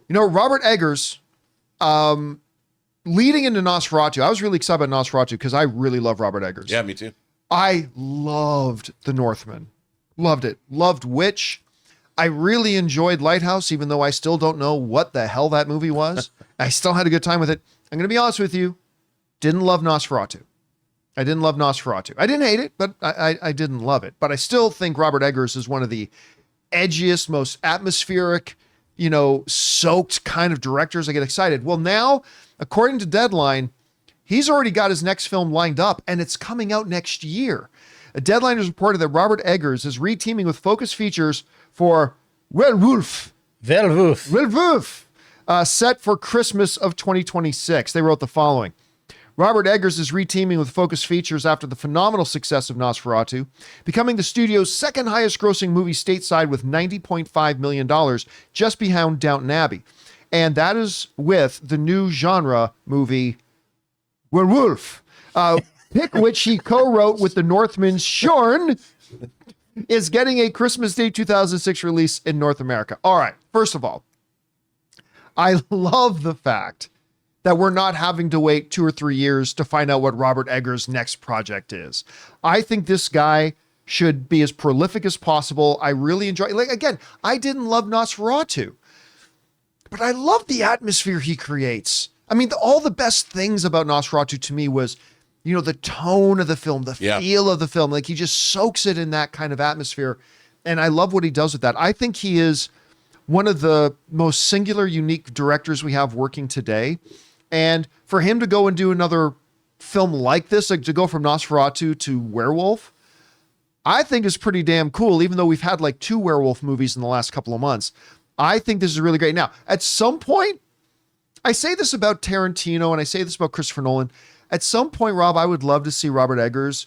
Robert Eggers, leading into Nosferatu, I was really excited about Nosferatu because I really love Robert Eggers. Yeah, me too. I loved The Northman. Loved it. Loved Witch. I really enjoyed Lighthouse, even though I still don't know what the hell that movie was. I still had a good time with it. I'm going to be honest with you. Didn't love Nosferatu. I didn't love Nosferatu. I didn't hate it, but I didn't love it. But I still think Robert Eggers is one of the edgiest, most atmospheric, soaked kind of directors. I get excited. Well, now, according to Deadline, he's already got his next film lined up, and it's coming out next year. A Deadline has reported that Robert Eggers is reteaming with Focus Features for Werwulf. Set for Christmas of 2026. They wrote the following. Robert Eggers is reteaming with Focus Features after the phenomenal success of Nosferatu, becoming the studio's second highest grossing movie stateside with $90.5 million, just behind Downton Abbey. And that is with the new genre movie, Werwulf, pick which he co-wrote with the Northman's Shorn, is getting a Christmas Day 2006 release in North America. All right, first of all, I love the fact that we're not having to wait 2 or 3 years to find out what Robert Eggers' next project is. I think this guy should be as prolific as possible. I really enjoy, again, I didn't love Nosferatu, but I love the atmosphere he creates. I mean, all the best things about Nosferatu to me was, the tone of the film, the feel of the film. Like, he just soaks it in that kind of atmosphere. And I love what he does with that. I think he is one of the most singular, unique directors we have working today. And for him to go and do another film like this, like to go from Nosferatu to Werewolf, I think is pretty damn cool, even though we've had like 2 werewolf movies in the last couple of months. I think this is really great. Now, at some point, I say this about Tarantino and I say this about Christopher Nolan. At some point, Rob, I would love to see Robert Eggers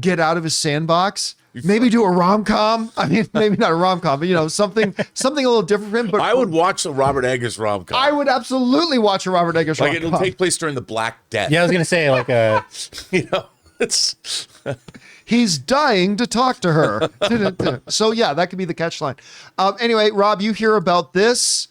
get out of his sandbox, maybe do a rom-com. I mean, maybe not a rom-com, but something a little different for him. But I would watch a Robert Eggers rom-com. I would absolutely watch a Robert Eggers rom-com. It'll take place during the Black Death. Yeah, I was gonna say it's he's dying to talk to her. So yeah, that could be the catchline. Anyway, Rob, you hear about this.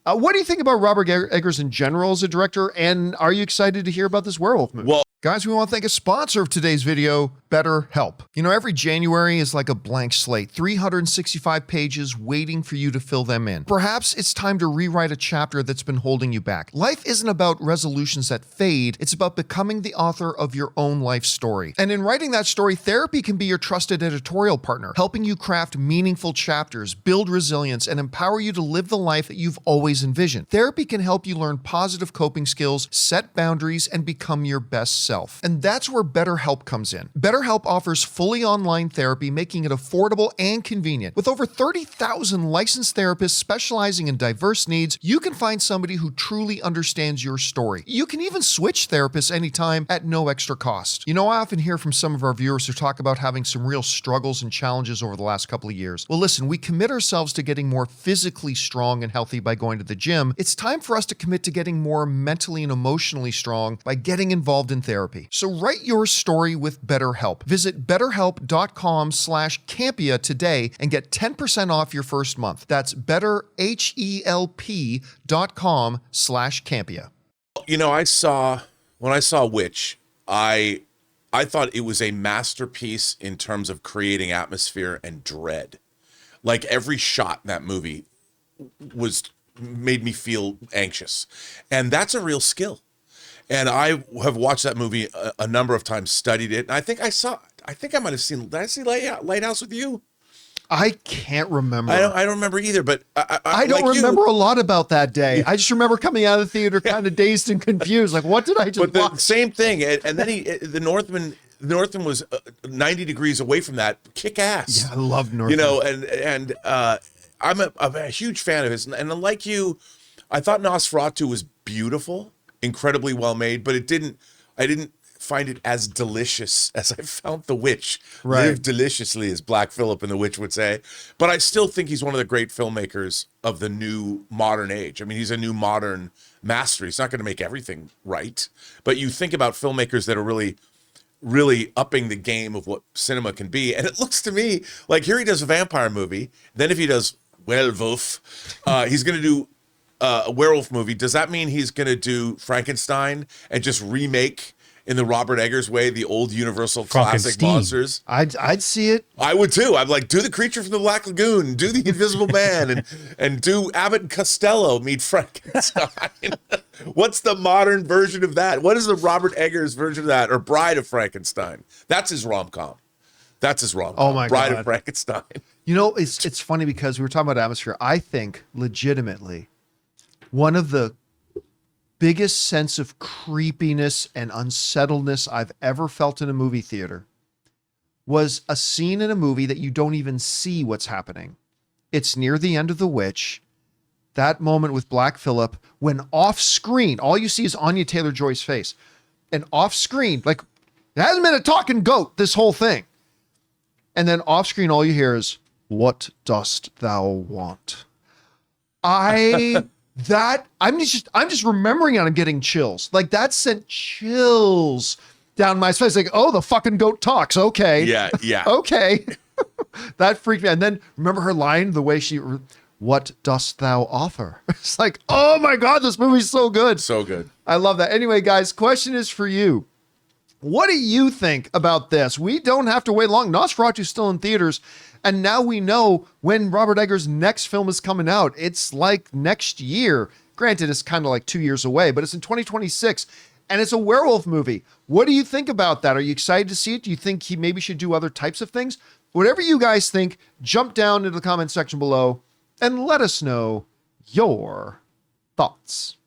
What do you think about Robert Eggers in general as a director? And are you excited to hear about this werewolf movie? Well, guys, we want to thank a sponsor of today's video, BetterHelp. Every January is like a blank slate, 365 pages waiting for you to fill them in. Perhaps it's time to rewrite a chapter that's been holding you back. Life isn't about resolutions that fade. It's about becoming the author of your own life story. And in writing that story, therapy can be your trusted editorial partner, helping you craft meaningful chapters, build resilience, and empower you to live the life that you've always envisioned. Therapy can help you learn positive coping skills, set boundaries, and become your best self. And that's where BetterHelp comes in. BetterHelp offers fully online therapy, making it affordable and convenient. With over 30,000 licensed therapists specializing in diverse needs, you can find somebody who truly understands your story. You can even switch therapists anytime at no extra cost. I often hear from some of our viewers who talk about having some real struggles and challenges over the last couple of years. Well, listen, we commit ourselves to getting more physically strong and healthy by going to the gym. It's time for us to commit to getting more mentally and emotionally strong by getting involved in therapy. So write your story with BetterHelp. Visit betterhelp.com/Campea today and get 10% off your first month. That's betterhelp.com/Campea. When I saw Witch, I thought it was a masterpiece in terms of creating atmosphere and dread. Like, every shot in that movie made me feel anxious. And that's a real skill. And I have watched that movie a number of times, studied it. And I think I might have seen, did I see Lighthouse with you? I can't remember. I don't remember either, but I don't remember a lot about that day. I just remember coming out of the theater kind of dazed and confused. Like, what did I just watch? The same thing. And then the Northman was 90 degrees away from that. Kick ass. Yeah, I love Northman. And I'm a huge fan of his. And like you, I thought Nosferatu was beautiful, incredibly well made, but I didn't find it as delicious as I found The Witch. Right. Live deliciously, as Black Phillip in The Witch would say. But I still think he's one of the great filmmakers of the new modern age. I mean, he's a new modern master. He's not going to make everything right. But you think about filmmakers that are really, really upping the game of what cinema can be. And it looks to me like here he does a vampire movie. Then if he does Werwulf, he's going to do a werewolf movie, does that mean he's going to do Frankenstein and just remake in the Robert Eggers way the old Universal classic monsters? I'd see it. I would too. I'm like, do the Creature from the Black Lagoon, do the Invisible Man, and do Abbott and Costello meet Frankenstein. What's the modern version of that? What is the Robert Eggers version of that? Or Bride of Frankenstein? That's his rom-com. That's his rom-com. Oh my Bride God. of Frankenstein. You know, it's funny because we were talking about atmosphere. I think legitimately one of the biggest sense of creepiness and unsettledness I've ever felt in a movie theater was a scene in a movie that you don't even see what's happening. It's near the end of The Witch. That moment with Black Phillip, when off screen, all you see is Anya Taylor-Joy's face. And off screen, like, there hasn't been a talking goat this whole thing. And then off screen, all you hear is, "What dost thou want?" I'm just remembering it. I'm getting chills. Like, that sent chills down my face. Like, oh, the fucking goat talks. Okay. Yeah. Okay. That freaked me out. And then remember her line, the way she, "What dost thou offer?" It's like, oh my God, this movie's so good. So good. I love that. Anyway, guys, question is for you. What do you think about this? We don't have to wait long. Nosferatu's still in theaters. And now we know when Robert Eggers' next film is coming out. It's like next year. Granted, it's kind of like 2 years away, but it's in 2026. And it's a werewolf movie. What do you think about that? Are you excited to see it? Do you think he maybe should do other types of things? Whatever you guys think, jump down into the comment section below and let us know your thoughts.